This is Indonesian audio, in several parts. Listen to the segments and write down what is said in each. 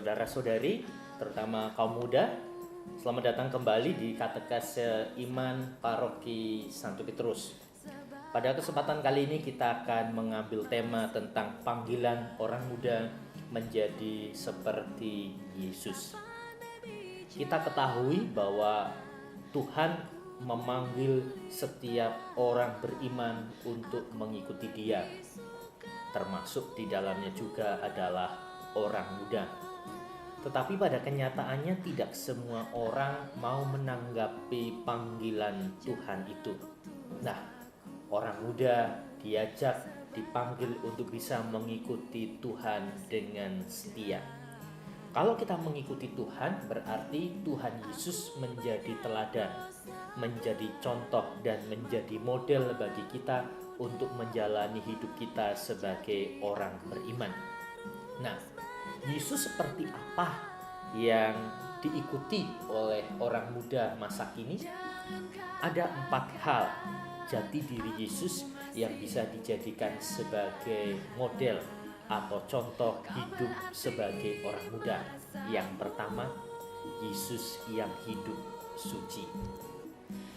saudara-saudari, terutama kaum muda. Selamat datang kembali di Katekese Iman Paroki Santo Petrus. Pada kesempatan kali ini kita akan mengambil tema tentang panggilan orang muda menjadi seperti Yesus. Kita ketahui bahwa Tuhan memanggil setiap orang beriman untuk mengikuti Dia. Termasuk di dalamnya juga adalah orang muda. Tetapi pada kenyataannya tidak semua orang mau menanggapi panggilan Tuhan itu. Nah, orang muda dipanggil untuk bisa mengikuti Tuhan dengan setia. Kalau kita mengikuti Tuhan, berarti Tuhan Yesus menjadi teladan, menjadi contoh dan menjadi model bagi kita untuk menjalani hidup kita sebagai orang beriman. Nah, Yesus seperti apa yang diikuti oleh orang muda masa kini? Ada 4 hal jati diri Yesus yang bisa dijadikan sebagai model atau contoh hidup sebagai orang muda. Yang pertama, Yesus yang hidup suci.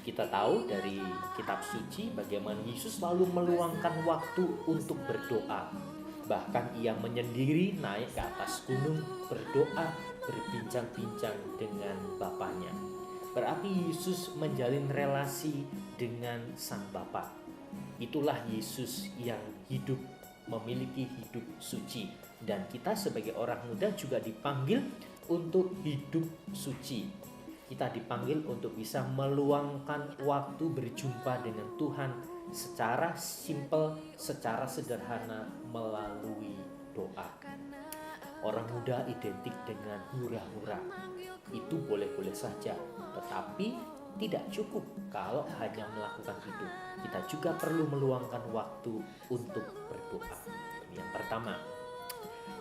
Kita tahu dari kitab suci bagaimana Yesus selalu meluangkan waktu untuk berdoa. Bahkan ia menyendiri naik ke atas gunung berdoa, berbincang-bincang dengan Bapaknya. Berarti Yesus menjalin relasi dengan Sang Bapa. Itulah Yesus yang hidup, memiliki hidup suci. Dan kita sebagai orang muda juga dipanggil untuk hidup suci. Kita dipanggil untuk bisa meluangkan waktu berjumpa dengan Tuhan secara simpel, secara sederhana melalui doa. Orang muda identik dengan hura-hura. Itu boleh-boleh saja, tetapi tidak cukup kalau hanya melakukan itu. Kita juga perlu meluangkan waktu untuk berdoa. Yang pertama.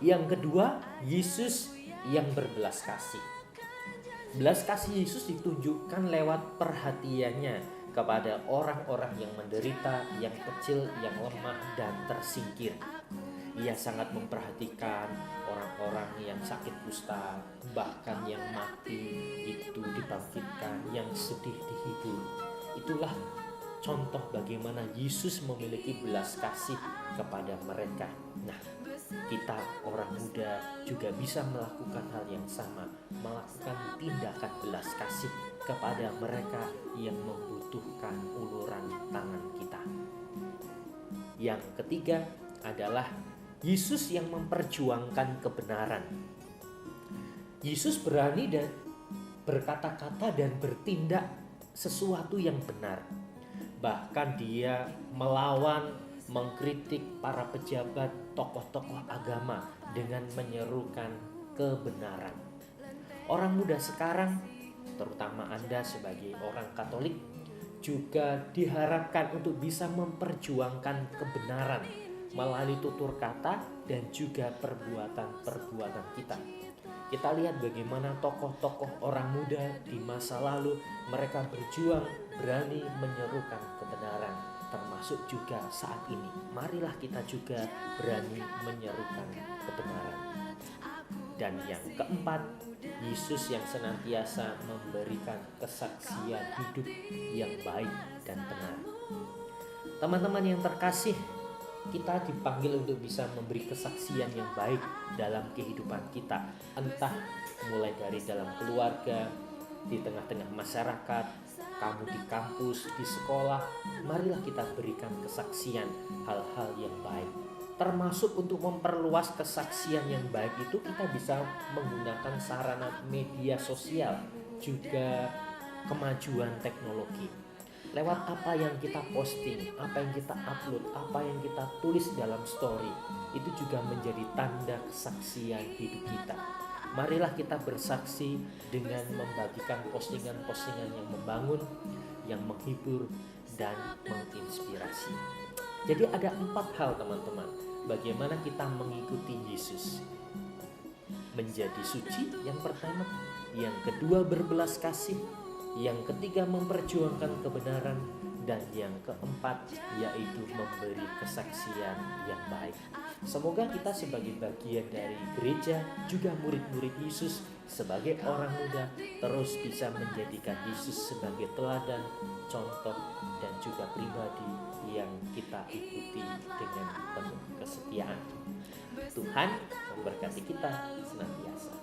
Yang kedua, Yesus yang berbelas kasih. Belas kasih Yesus ditunjukkan lewat perhatiannya kepada orang-orang yang menderita, yang kecil, yang lemah, dan tersingkir. Ia sangat memperhatikan orang-orang yang sakit kusta, bahkan yang mati itu dibangkitkan, yang sedih dihibur. Itulah contoh bagaimana Yesus memiliki belas kasih kepada mereka. Nah, kita orang muda juga bisa melakukan hal yang sama, melakukan tindakan belas kasih kepada mereka yang membutuhkan uluran tangan kita. Yang ketiga adalah Yesus yang memperjuangkan kebenaran. Yesus berani dan berkata-kata dan bertindak sesuatu yang benar. Bahkan dia melawan, mengkritik para pejabat, tokoh-tokoh agama dengan menyerukan kebenaran. Orang muda sekarang, terutama Anda sebagai orang Katolik, juga diharapkan untuk bisa memperjuangkan kebenaran melalui tutur kata dan juga perbuatan-perbuatan kita. Kita lihat bagaimana tokoh-tokoh orang muda di masa lalu mereka berjuang, berani menyerukan kebenaran, termasuk juga saat ini. Marilah kita juga berani menyerukan kebenaran. Dan yang keempat, Yesus yang senantiasa memberikan kesaksian hidup yang baik dan benar. Teman-teman yang terkasih, kita dipanggil untuk bisa memberi kesaksian yang baik dalam kehidupan kita. Entah mulai dari dalam keluarga, di tengah-tengah masyarakat, kamu di kampus, di sekolah. Marilah kita berikan kesaksian hal-hal yang baik. Termasuk untuk memperluas kesaksian yang baik itu kita bisa menggunakan sarana media sosial, juga kemajuan teknologi. Lewat apa yang kita posting, apa yang kita upload, apa yang kita tulis dalam story, itu juga menjadi tanda kesaksian hidup kita. Marilah kita bersaksi dengan membagikan postingan-postingan yang membangun, yang menghibur, dan menginspirasi. Jadi ada 4 hal teman-teman, bagaimana kita mengikuti Yesus. Menjadi suci yang pertama, yang kedua berbelas kasih, yang ketiga memperjuangkan kebenaran, Dan yang keempat yaitu memberi kesaksian yang baik. Semoga kita sebagai bagian dari gereja, juga murid-murid Yesus, sebagai orang muda terus bisa menjadikan Yesus sebagai teladan, contoh, dan juga pribadi yang kita ikuti dengan penuh kesetiaan. Tuhan memberkati kita senantiasa.